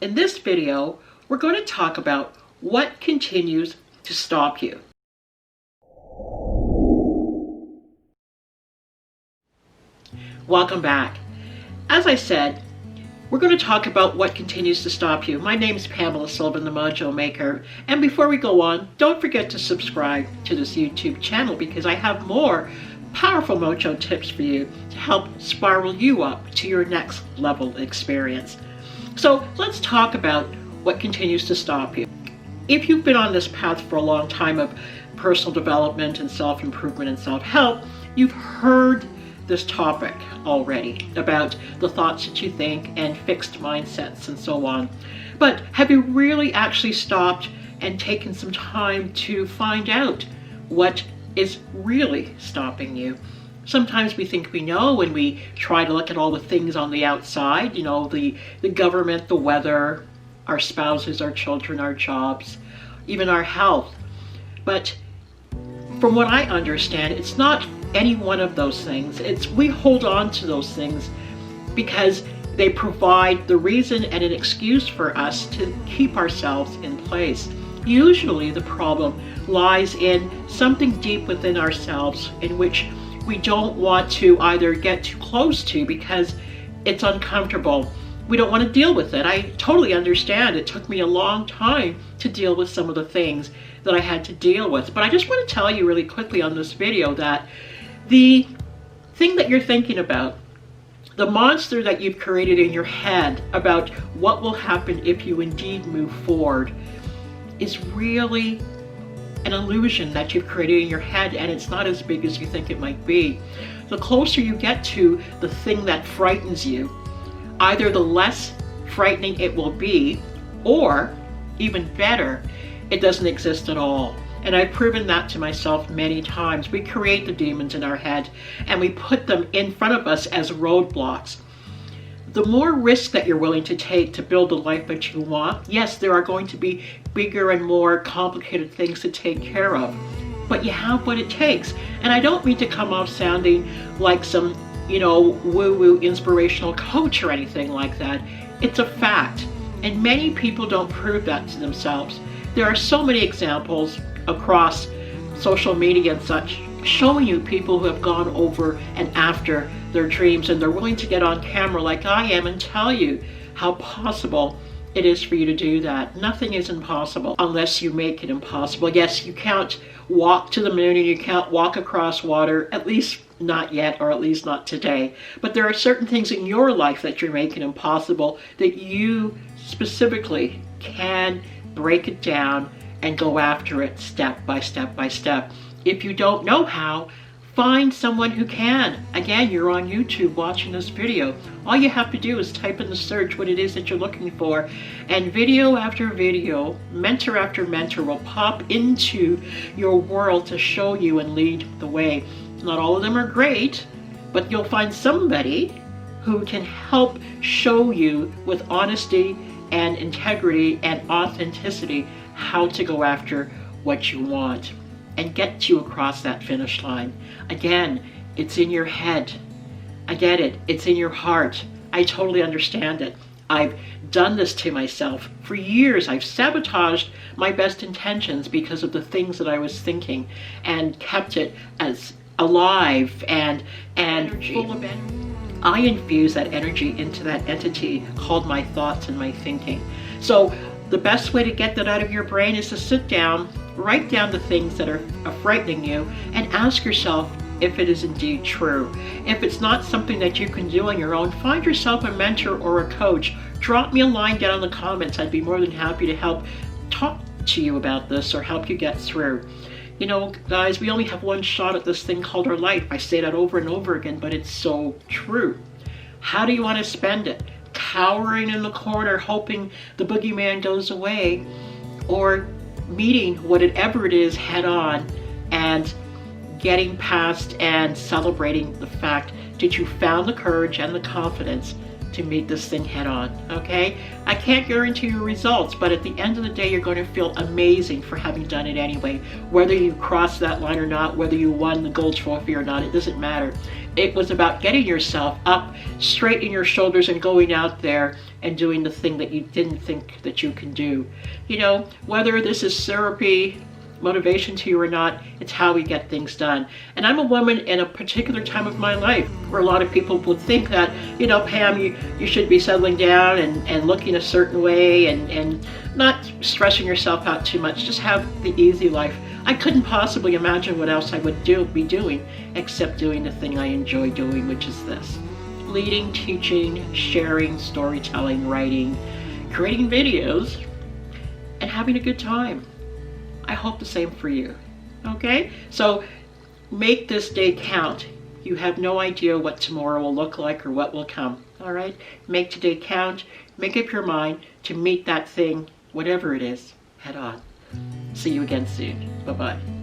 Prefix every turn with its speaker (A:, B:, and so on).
A: In this video, we're going to talk about what continues to stop you. Welcome back. As I said, we're going to talk about what continues to stop you. My name is Pamela Sylvan, the Mojo Maker. And before we go on, don't forget to subscribe to this YouTube channel because I have more powerful Mojo tips for you to help spiral you up to your next level experience. So let's talk about what continues to stop you. If you've been on this path for a long time of personal development and self-improvement and self-help, you've heard this topic already about the thoughts that you think and fixed mindsets and so on. But have you really actually stopped and taken some time to find out what is really stopping you? Sometimes we think we know when we try to look at all the things on the outside, you know, the government, the weather, our spouses, our children, our jobs, even our health. But from what I understand, it's not any one of those things. We hold on to those things because they provide the reason and an excuse for us to keep ourselves in place. Usually the problem lies in something deep within ourselves in which we don't want to either get too close to because it's uncomfortable. We don't want to deal with it. I totally understand. It took me a long time to deal with some of the things that I had to deal with. But I just want to tell you really quickly on this video that the thing that you're thinking about, the monster that you've created in your head about what will happen if you indeed move forward, is really an illusion that you've created in your head, and it's not as big as you think it might be. The closer you get to the thing that frightens you, either the less frightening it will be, or even better, it doesn't exist at all. And I've proven that to myself many times. We create the demons in our head and we put them in front of us as roadblocks. The more risk that you're willing to take to build the life that you want, yes, there are going to be bigger and more complicated things to take care of, but you have what it takes. And I don't mean to come off sounding like some, woo-woo inspirational coach or anything like that. It's a fact. And many people don't prove that to themselves. There are so many examples across social media and such showing you people who have gone over and after their dreams, and they're willing to get on camera like I am and tell you how possible it is for you to do that. Nothing is impossible unless you make it impossible. Yes, you can't walk to the moon and you can't walk across water, at least not yet, or at least not today. But there are certain things in your life that you're making impossible that you specifically can break it down and go after it step by step by step. If you don't know how, find someone who can. Again, you're on YouTube watching this video. All you have to do is type in the search what it is that you're looking for, and video after video, mentor after mentor will pop into your world to show you and lead the way. Not all of them are great, but you'll find somebody who can help show you with honesty and integrity and authenticity how to go after what you want and get you across that finish line. Again, it's in your head. I get it. It's in your heart. I totally understand it. I've done this to myself. For years, I've sabotaged my best intentions because of the things that I was thinking and kept it as alive and full of energy. I infuse that energy into that entity called my thoughts and my thinking. So the best way to get that out of your brain is to sit down, write down the things that are frightening you, and ask yourself if it is indeed true. If it's not something that you can do on your own, find yourself a mentor or a coach. Drop me a line down in the comments. I'd be more than happy to help talk to you about this or help you get through. You know, guys, we only have one shot at this thing called our life. I say that over and over again, but it's so true. How do you want to spend it? Cowering in the corner, hoping the boogeyman goes away, or meeting whatever it is head on and getting past and celebrating the fact that you found the courage and the confidence to meet this thing head on, okay? I can't guarantee your results, but at the end of the day, you're going to feel amazing for having done it anyway. Whether you crossed that line or not, whether you won the gold trophy or not, it doesn't matter. it was about getting yourself up, straightening your shoulders, and going out there and doing the thing that you didn't think that you can do. You know, whether this is therapy, motivation to you or not, it's how we get things done. And I'm a woman in a particular time of my life where a lot of people would think that, you know, Pam, you should be settling down and looking a certain way and not stressing yourself out too much. Just have the easy life. I couldn't possibly imagine what else I would be doing except doing the thing I enjoy doing, which is this. Leading, teaching, sharing, storytelling, writing, creating videos, and having a good time. I hope the same for you. Okay? So make this day count. You have no idea what tomorrow will look like or what will come. All right? Make today count. Make up your mind to meet that thing, whatever it is, head on. See you again soon. Bye-bye.